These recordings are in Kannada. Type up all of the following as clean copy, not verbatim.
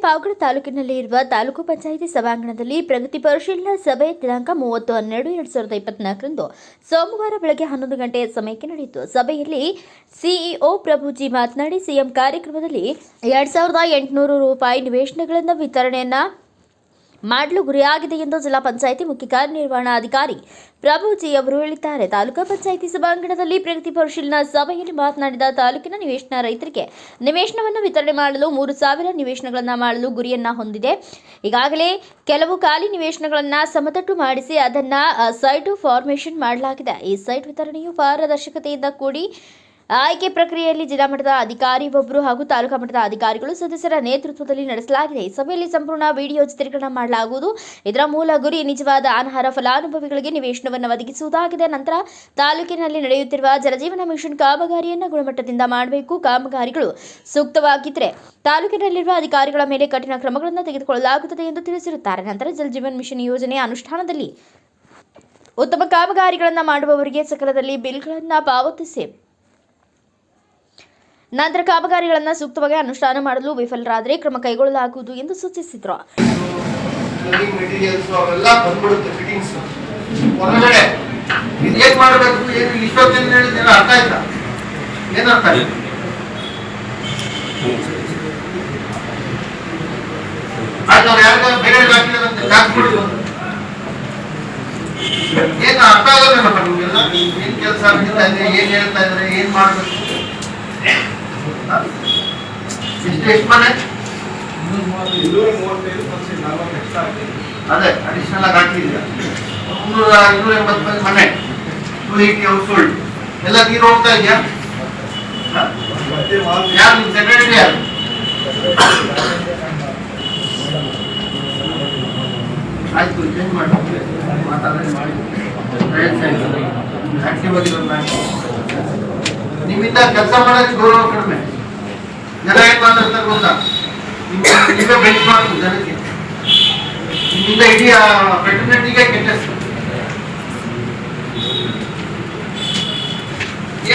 ಪಾವಗಡ ತಾಲೂಕಿನಲ್ಲಿ ಇರುವ ತಾಲೂಕು ಪಂಚಾಯಿತಿ ಸಭಾಂಗಣದಲ್ಲಿ ಪ್ರಗತಿ ಪರಿಶೀಲನಾ ಸಭೆ ದಿನಾಂಕ 30/12/2024ರಂದು ಸೋಮವಾರ ಬೆಳಗ್ಗೆ 11 ಗಂಟೆಯ ಸಮಯಕ್ಕೆ ನಡೆಯಿತು. ಸಭೆಯಲ್ಲಿ ಸಿಇಒ ಪ್ರಭುಜಿ ಮಾತನಾಡಿ, ಸಿಎಂ ಕಾರ್ಯಕ್ರಮದಲ್ಲಿ 2800 ರೂಪಾಯಿ ನಿವೇಶನಗಳನ್ನು ವಿತರಣೆಯನ್ನ ಮಾಡಲು ಗುರಿಯಾಗಿದೆ ಎಂದು ಜಿಲ್ಲಾ ಪಂಚಾಯಿತಿ ಮುಖ್ಯ ಕಾರ್ಯನಿರ್ವಹಣಾಧಿಕಾರಿ ಪ್ರಭುಜಿ ಅವರು ಹೇಳಿದ್ದಾರೆ. ತಾಲೂಕು ಪಂಚಾಯಿತಿ ಸಭಾಂಗಣದಲ್ಲಿ ಪ್ರಗತಿ ಪರಿಶೀಲನಾ ಸಭೆಯಲ್ಲಿ ಮಾತನಾಡಿದ ತಾಲೂಕಿನ ನಿವೇಶನ ರೈತರಿಗೆ ನಿವೇಶನವನ್ನು ವಿತರಣೆ ಮಾಡಲು 3,000 ನಿವೇಶನಗಳನ್ನು ಮಾಡಲು ಗುರಿಯನ್ನ ಹೊಂದಿದೆ. ಈಗಾಗಲೇ ಕೆಲವು ಖಾಲಿ ನಿವೇಶನಗಳನ್ನು ಸಮತಟ್ಟು ಮಾಡಿಸಿ ಅದನ್ನ ಸೈಟ್ ಫಾರ್ಮೇಷನ್ ಮಾಡಲಾಗಿದೆ. ಈ ಸೈಟ್ ವಿತರಣೆಯು ಪಾರದರ್ಶಕತೆಯಿಂದ ಕೂಡಿ ಆಯ್ಕೆ ಪ್ರಕ್ರಿಯೆಯಲ್ಲಿ ಜಿಲ್ಲಾ ಮಟ್ಟದ ಅಧಿಕಾರಿ ಒಬ್ಬರು ಹಾಗೂ ತಾಲೂಕಾ ಮಟ್ಟದ ಅಧಿಕಾರಿಗಳು ಸದಸ್ಯರ ನೇತೃತ್ವದಲ್ಲಿ ನಡೆಸಲಾಗಿದೆ. ಈ ಸಭೆಯಲ್ಲಿ ಸಂಪೂರ್ಣ ವಿಡಿಯೋ ಚಿತ್ರೀಕರಣ ಮಾಡಲಾಗುವುದು. ಇದರ ಮೂಲ ಗುರಿ ನಿಜವಾದ ಅನರ್ಹ ಫಲಾನುಭವಿಗಳಿಗೆ ನಿವೇಶನವನ್ನು ಒದಗಿಸುವುದಾಗಿದೆ. ನಂತರ ತಾಲೂಕಿನಲ್ಲಿ ನಡೆಯುತ್ತಿರುವ ಜಲಜೀವನ ಮಿಷನ್ ಕಾಮಗಾರಿಯನ್ನು ಗುಣಮಟ್ಟದಿಂದ ಮಾಡಬೇಕು. ಕಾಮಗಾರಿಗಳು ಸೂಕ್ತವಾಗಿದ್ದರೆ ತಾಲೂಕಿನಲ್ಲಿರುವ ಅಧಿಕಾರಿಗಳ ಮೇಲೆ ಕಠಿಣ ಕ್ರಮಗಳನ್ನು ತೆಗೆದುಕೊಳ್ಳಲಾಗುತ್ತದೆ ಎಂದು ತಿಳಿಸಿರುತ್ತಾರೆ. ನಂತರ ಜಲಜೀವನ್ ಮಿಷನ್ ಯೋಜನೆಯ ಅನುಷ್ಠಾನದಲ್ಲಿ ಉತ್ತಮ ಕಾಮಗಾರಿಗಳನ್ನು ಮಾಡುವವರಿಗೆ ಸಕಾಲದಲ್ಲಿ ಬಿಲ್ಗಳನ್ನು ಪಾವತಿಸಿ ನಂತರ ಕಾಮಗಾರಿಗಳನ್ನು ಸೂಕ್ತವಾಗಿ ಅನುಷ್ಠಾನ ಮಾಡಲು ವಿಫಲರಾದರೆ ಕ್ರಮ ಕೈಗೊಳ್ಳಲಾಗುವುದು ಎಂದು ಸೂಚಿಸಿದರು. ಎಷ್ಟು ಮನೆ ಅದೇ ಅಡಿಷನಲ್ ಆಗಿ ಹಾಕಿದ್ದೀರಾ 280 ಮನೆ 280 ಹೌಸ್ ಹೋಲ್ಡ್ ಎಲ್ಲ ನೀರು ಹೋಗ್ತಾ ಇದೆಯಾ? ಯಾರು ನಿಮ್ಮ ಸೆಕ್ರೆಟರಿ ಯಾರು? ಆಯ್ತು, ಚೇಂಜ್ ಮಾಡಿ ಮಾತಾಡಿ ಮಾಡಿ ಆಕ್ಟಿವ್ ಆಗಿರೋದು. ನಿಮ್ಮಿಂದ ಕೆಲಸ ಮಾಡೋಕ್ಕೆ ಗೌರವ ಕಡಿಮೆ. ಜನ ಏನ್ ಮಾತಾಡ್ತಾರೆ ಗೊತ್ತಾ? ನೀವೇ ಬೆಂಚ್ ಮಾರ್ಕ್ ಜನಕ್ಕೆ, ನಿಮ್ಮಿಂದ ಇಡೀ ಫೆಟರ್ನಿಟಿಗೆ ಕೆಟ್ಟ ಹೆಸರು.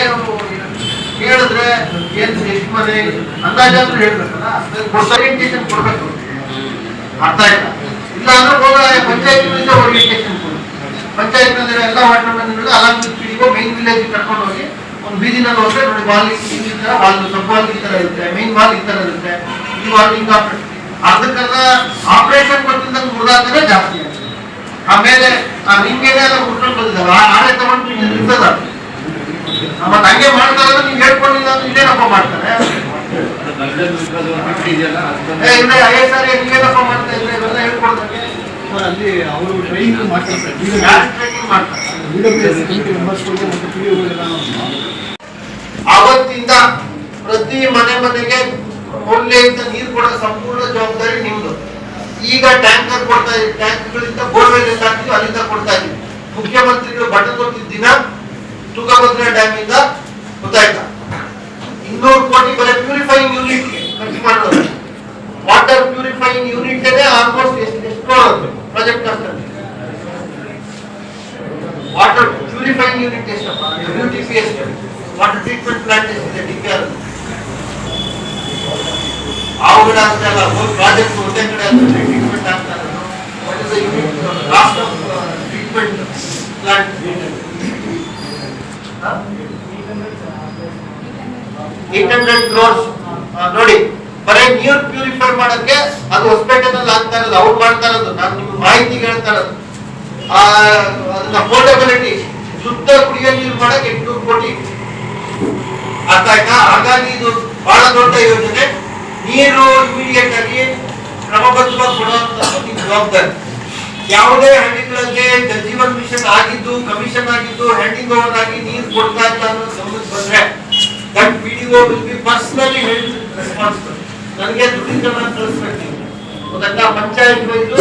ಏನು ಹೇಳಿದ್ರೆ ಏನು ಎಷ್ಟು ಮನೆ ಅಂದಾಜಾದ್ರೂ ಹೇಳ್ಬೇಕಲ್ಲ, ಓರಿಯಂಟೇಷನ್ ಕೊಡ್ಬೇಕು. ಅರ್ಥ ಆಯ್ತಾ? ಇಲ್ಲ ಅಂದ್ರೆ ಹೋಗ ಪಂಚಾಯತ್ನಿಂದ ಓರಿಯಂಟೇಷನ್ ಕೊಡಿ. ಪಂಚಾಯತ್ನಲ್ಲಿ ಎಲ್ಲ ವಾರ್ಡ್ ಮೆಂಬರ್ಗಳು ಅಲಾಂಗ್ ಪಿಡಿಒ ಮೈನ್ ವಿಲೇಜ್ ಕರ್ಕೊಂಡು ಹೋಗಿ ಒಂದು ಬೀದಿನಲ್ಲಿ ಹೋದ್ರೆ ನೋಡಿ, ವಾಲ್ ಈ ತರ ವಾಲ್ ಸಬ್ ವಾಲ್ ಈ ತರ ಇರುತ್ತೆ, ಮೈನ್ ವಾಲ್ ಈ ತರ ಇರುತ್ತೆ, ಈ ವಾಲ್ ಹಿಂಗ ಅದಕ್ಕೆಲ್ಲ ಆಪರೇಷನ್ ಕೊಟ್ಟಿದ್ದ ಮುರಿದಾದ್ರೆ ಜಾಸ್ತಿ ಆಗುತ್ತೆ. ಆಮೇಲೆ ಆ ರಿಂಗೇನೆ ಎಲ್ಲ ಮುಟ್ಕೊಂಡು ಬಂದಿದ್ದಾವೆ, ಆಳೆ ತಗೊಂಡು ಇರ್ತದ. ಮತ್ತೆ ಹಂಗೆ ಮಾಡ್ತಾರೆ, ನೀವು ಹೇಳ್ಕೊಂಡಿಲ್ಲ ಅಂದ್ರೆ ಇಲ್ಲೇನಪ್ಪ ಮಾಡ್ತಾರೆ. ISR ನೀವೇನಪ್ಪ ಮಾಡ್ತಾ ಇದ್ರೆ ಇವೆಲ್ಲ ಹೇಳ್ಕೊಡ್ತಾರೆ. ಅಲ್ಲಿ ಅವರು ಟ್ರೈನಿಂಗ್ ಮಾಡ್ತಾರೆ, ಅವತ್ತಿಂದ ಪ್ರತಿ ಮನೆಗೆ ಮೂಲೆಯಿಂದ ನೀರು ಕೊಡೋ ಸಂಪೂರ್ಣ ಜವಾಬ್ದಾರಿ ನಿಮ್ದು. ಈಗ ಟ್ಯಾಂಕರ್ ಕೊಡ್ತಾ ಇದ್ದೀವಿ, ಟ್ಯಾಂಕ್ಗಳಿಂದ ಬೋರ್ವೆಲ್ ಎಲ್ಲ ಹಾಕ್ತೀವಿ, ಅಲ್ಲಿಂದ ಕೊಡ್ತಾ ಇದ್ದೀವಿ. ಮುಖ್ಯಮಂತ್ರಿಗಳು ಬಟನ್ ಕೊಟ್ಟಿದ್ದ ದಿನ ತುಂಗಭದ್ರಾ ಡ್ಯಾಮ್ ಇಂದ ಗೊತ್ತಾಯ್ತಾ 200 ಕೋಟಿ ಬರೀ ಪ್ಯೂರಿಫೈಯಿಂಗ್ ಯೂನಿಟ್ ಖರ್ಚು ಮಾಡೋದು. ವಾಟರ್ ಪ್ಯೂರಿಫೈಯಿಂಗ್ ಯೂನಿಟ್ ಆಲ್ಮೋಸ್ಟ್ ಎಷ್ಟು ಪ್ರಾಜೆಕ್ಟ್ ಆಗ್ತದೆ. ವಾಟರ್ ಪ್ಯೂರಿಫೈಯಿಂಗ್ ಯೂನಿಟ್ ಎಷ್ಟಪ್ಪ? UTP ಎಷ್ಟು? ವಾಟರ್ ಟ್ರೀಟ್ಮೆಂಟ್ ಪ್ಲಾಂಟ್ ಎಷ್ಟಿದೆ? DPR ಅವುಗಳ ಅಂತೆಲ್ಲ ಪ್ರಾಜೆಕ್ಟ್ ಒಂದೇ ಕಡೆ ಟ್ರೀಟ್ಮೆಂಟ್ ಆಗ್ತಾ ಇರೋದು. What is the unit cost of treatment plant? 800 crores. ನೋಡಿ, ಬರೀ ನೀರು ಪ್ಯೂರಿಫೈ ಮಾಡಕ್ಕೆ ಅದು ಹೊಸಪೇಟೆನಲ್ಲಿ ಆಗ್ತಾ ಇರೋದು, ಅವ್ರು ಮಾಡ್ತಾ ಇರೋದು. ನಾನು ನಿಮ್ಗೆ ಮಾಹಿತಿಗೆ ಹೇಳ್ತಾ ಇರೋದು. ಅದನ್ನ ಪೋರ್ಟಬಿಲಿಟಿ ಶುದ್ಧ ಕುಡಿಯೋ ನೀರು ಮಾಡಕ್ಕೆ 800 ಕೋಟಿ. ಅರ್ಥ ಆಯ್ತಾ? ಹಾಗಾಗಿ ಇದು ಬಹಳ ದೊಡ್ಡ ಯೋಜನೆ. ನೀರು ಇಮಿಡಿಯೇಟ್ ಆಗಿ ಕ್ರಮಬದ್ಧವಾಗಿ ಕೊಡುವಂತದ್ದು ನಿಮ್ಮ ಜವಾಬ್ದಾರಿ. ಯಾವುದೇ ಹಳ್ಳಿಗಳಲ್ಲಿ ಜಲಜೀವನ್ ಮಿಷನ್ ಆಗಿದ್ದು, ಕಮಿಷನ್ ಆಗಿದ್ದು, ಹ್ಯಾಂಡಿಂಗ್ ಓವರ್ ಆಗಿ ನೀರು ಕೊಡ್ತಾ ಇಲ್ಲ ಅನ್ನೋದು ಗಮನಕ್ಕೆ ಬಂದ್ರೆ that PDO will be personally held responsible. ನನಗೆ ದುಡ್ಡಿನ ಕಳಿಸ್ಬೇಕು. ಗೊತ್ತಾ? ಪಂಚಾಯತ್ ವೈಸು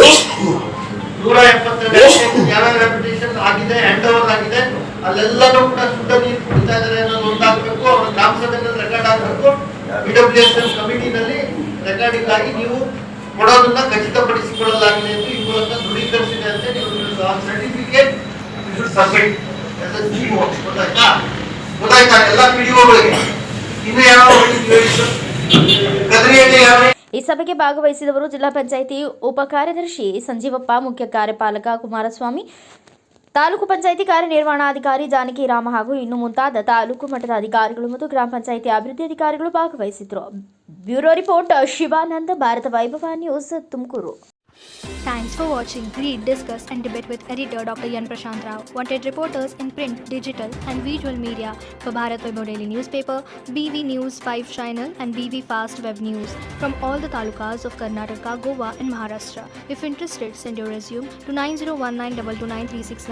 172 ಯಾವ್ಯಾವ ರೆಪ್ಯುಟೇಷನ್ ಆಗಿದೆ, ಹ್ಯಾಂಡ್ ಓವರ್ ಆಗಿದೆ, ಅಲ್ಲೆಲ್ಲರೂ ಕೂಡ ಶುದ್ಧ ನೀರು ಕುಡಿತಾ ಇದ್ದಾರೆ ಅನ್ನೋದು ಗೊತ್ತಾಗಬೇಕು. ಅವ್ರ ಗ್ರಾಮ ಸಭೆಯಲ್ಲಿ ರೆಕಾರ್ಡ್ ಆಗಬೇಕು. PWSM ಕಮಿಟಿನಲ್ಲಿ ರೆಕಾರ್ಡಿಂಗ್ ಆಗಿ ನೀವು ಕೊಡೋದನ್ನ ಖಚಿತಪಡಿಸಿಕೊಳ್ಳಲಾಗಿದೆ ಎಂದು ಈ ಮೂಲಕ ದೃಢೀಕರಿಸಿದೆ ಅಂತ ನೀವು ಸರ್ಟಿಫಿಕೇಟ್ ಸಬ್ಮಿಟ್. ಗೊತ್ತಾಯ್ತಾ ಎಲ್ಲ PDOಗಳಿಗೆ? ಇನ್ನು ಯಾವ ಕದ್ರಿಯಲ್ಲಿ ಯಾವ ಈ ಸಭೆಗೆ ಭಾಗವಹಿಸಿದವರು ಜಿಲ್ಲಾ ಪಂಚಾಯಿತಿ ಉಪ ಕಾರ್ಯದರ್ಶಿ ಸಂಜೀವಪ್ಪ, ಮುಖ್ಯ ಕಾರ್ಯಪಾಲಕ ಕುಮಾರಸ್ವಾಮಿ, ತಾಲೂಕು ಪಂಚಾಯಿತಿ ಕಾರ್ಯನಿರ್ವಹಣಾಧಿಕಾರಿ ಜಾನಕಿ ರಾಮ ಹಾಗೂ ಇನ್ನು ಮುಂತಾದ ತಾಲೂಕು ಮಟ್ಟದ ಅಧಿಕಾರಿಗಳು ಮತ್ತು ಗ್ರಾಮ ಪಂಚಾಯಿತಿ ಅಭಿವೃದ್ಧಿ ಅಧಿಕಾರಿಗಳು ಭಾಗವಹಿಸಿದ್ರು. ಬ್ಯೂರೋ ರಿಪೋರ್ಟ್ ಶಿವಾನಂದ್, ಭಾರತ ವೈಭವ news, Tumakuru. Thanks for watching Read, Discuss and Debate with editor Dr. Yan Prashant Rao. Wanted reporters in print, digital and visual media for Bharat Vaibhav Daily Newspaper, BV News 5 Channel and BV Fast Web News from all the talukas of Karnataka, Goa and Maharashtra. If interested, send your resume to 9019229369.